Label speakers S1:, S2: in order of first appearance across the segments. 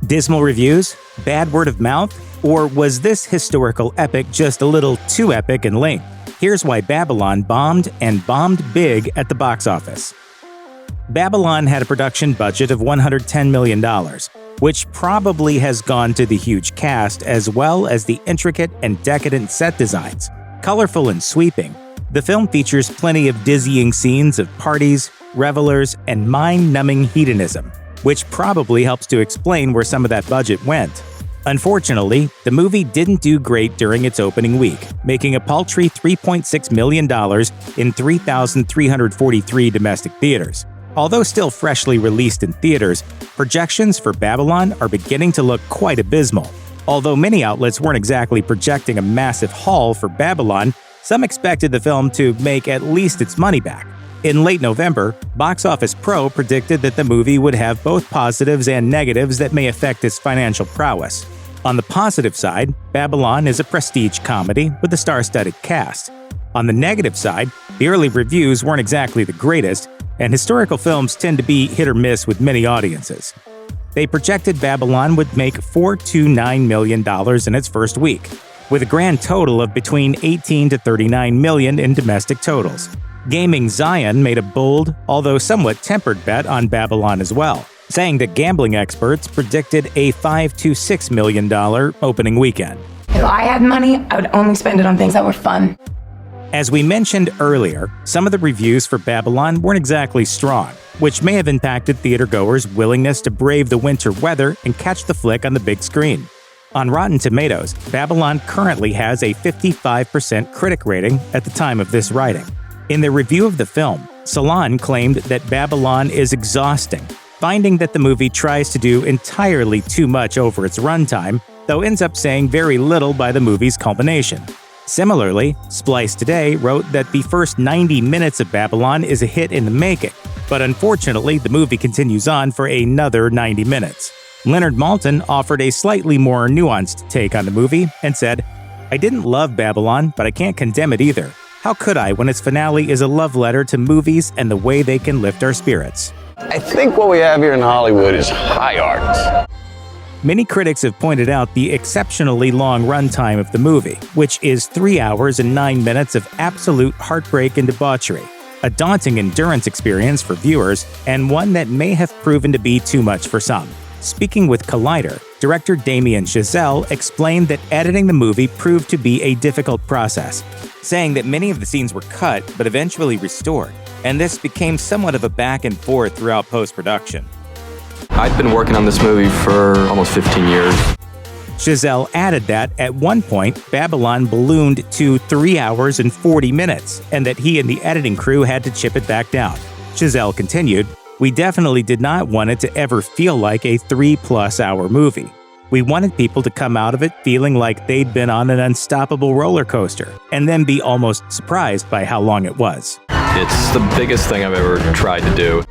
S1: Dismal reviews? Bad word of mouth? Or was this historical epic just a little too epic in length? Here's why Babylon bombed, and bombed big at the box office. Babylon had a production budget of $110 million, which probably has gone to the huge cast as well as the intricate and decadent set designs. Colorful and sweeping, the film features plenty of dizzying scenes of parties, revelers, and mind-numbing hedonism, which probably helps to explain where some of that budget went. Unfortunately, the movie didn't do great during its opening week, making a paltry $3.6 million in 3,343 domestic theaters. Although still freshly released in theaters, projections for Babylon are beginning to look quite abysmal. Although many outlets weren't exactly projecting a massive haul for Babylon, some expected the film to make at least its money back. In late November, Box Office Pro predicted that the movie would have both positives and negatives that may affect its financial prowess. On the positive side, Babylon is a prestige comedy with a star-studded cast. On the negative side, the early reviews weren't exactly the greatest, and historical films tend to be hit or miss with many audiences. They projected Babylon would make $429 million in its first week, with a grand total of between 18 to 39 million in domestic totals. Gaming Zion made a bold, although somewhat tempered bet on Babylon as well, saying that gambling experts predicted a $5 to $6 million opening weekend.
S2: If I had money, I would only spend it on things that were fun.
S1: As we mentioned earlier, some of the reviews for Babylon weren't exactly strong, which may have impacted theatergoers' willingness to brave the winter weather and catch the flick on the big screen. On Rotten Tomatoes, Babylon currently has a 55% critic rating at the time of this writing. In their review of the film, Salon claimed that Babylon is exhausting, finding that the movie tries to do entirely too much over its runtime, though ends up saying very little by the movie's culmination. Similarly, Splice Today wrote that the first 90 minutes of Babylon is a hit in the making, but unfortunately the movie continues on for another 90 minutes. Leonard Maltin offered a slightly more nuanced take on the movie and said, "I didn't love Babylon, but I can't condemn it either. How could I when its finale is a love letter to movies and the way they can lift our spirits?"
S3: I think what we have here in Hollywood is high art.
S1: Many critics have pointed out the exceptionally long runtime of the movie, which is 3 hours and 9 minutes of absolute heartbreak and debauchery, a daunting endurance experience for viewers, and one that may have proven to be too much for some. Speaking with Collider, director Damien Chazelle explained that editing the movie proved to be a difficult process, saying that many of the scenes were cut but eventually restored, and this became somewhat of a back and forth throughout post-production.
S4: I've been working on this movie for almost 15 years.
S1: Chazelle added that, at one point, Babylon ballooned to 3 hours and 40 minutes, and that he and the editing crew had to chip it back down. Chazelle continued, "We definitely did not want it to ever feel like a 3+ hour movie. We wanted people to come out of it feeling like they'd been on an unstoppable roller coaster, and then be almost surprised by how long it was."
S4: It's the biggest thing I've ever tried to do.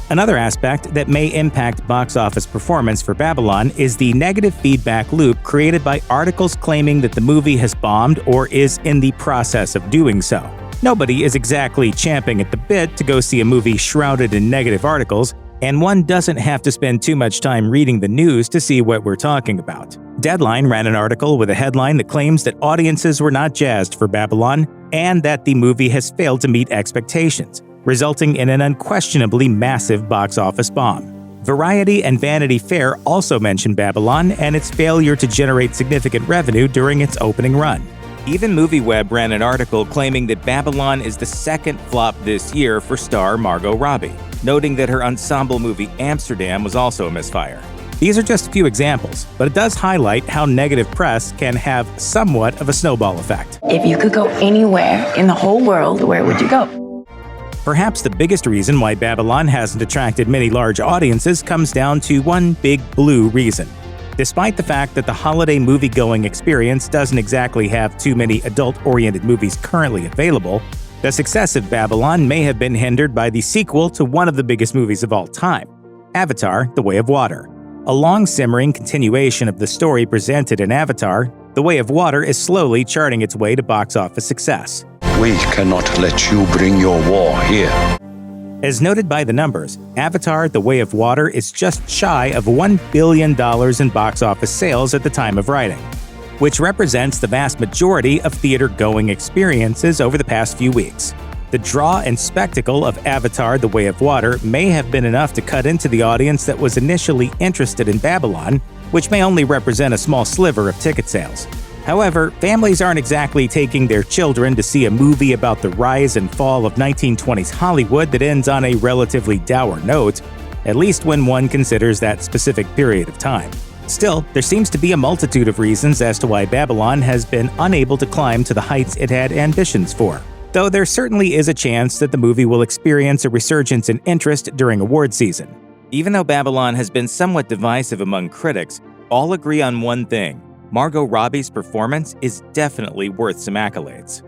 S1: Another aspect that may impact box office performance for Babylon is the negative feedback loop created by articles claiming that the movie has bombed or is in the process of doing so. Nobody is exactly champing at the bit to go see a movie shrouded in negative articles, and one doesn't have to spend too much time reading the news to see what we're talking about. Deadline ran an article with a headline that claims that audiences were not jazzed for Babylon and that the movie has failed to meet expectations, resulting in an unquestionably massive box office bomb. Variety and Vanity Fair also mentioned Babylon and its failure to generate significant revenue during its opening run. Even MovieWeb ran an article claiming that Babylon is the second flop this year for star Margot Robbie, noting that her ensemble movie Amsterdam was also a misfire. These are just a few examples, but it does highlight how negative press can have somewhat of a snowball effect.
S2: If you could go anywhere in the whole world, where would you go?
S1: Perhaps the biggest reason why Babylon hasn't attracted many large audiences comes down to one big blue reason. Despite the fact that the holiday movie-going experience doesn't exactly have too many adult-oriented movies currently available, the success of Babylon may have been hindered by the sequel to one of the biggest movies of all time, Avatar: The Way of Water. A long-simmering continuation of the story presented in Avatar, The Way of Water is slowly charting its way to box office success.
S5: We cannot let you bring your war here.
S1: As noted by the numbers, Avatar: The Way of Water is just shy of $1 billion in box office sales at the time of writing, which represents the vast majority of theater-going experiences over the past few weeks. The draw and spectacle of Avatar: The Way of Water may have been enough to cut into the audience that was initially interested in Babylon, which may only represent a small sliver of ticket sales. However, families aren't exactly taking their children to see a movie about the rise and fall of 1920s Hollywood that ends on a relatively dour note, at least when one considers that specific period of time. Still, there seems to be a multitude of reasons as to why Babylon has been unable to climb to the heights it had ambitions for, though there certainly is a chance that the movie will experience a resurgence in interest during award season. Even though Babylon has been somewhat divisive among critics, all agree on one thing: Margot Robbie's performance is definitely worth some accolades.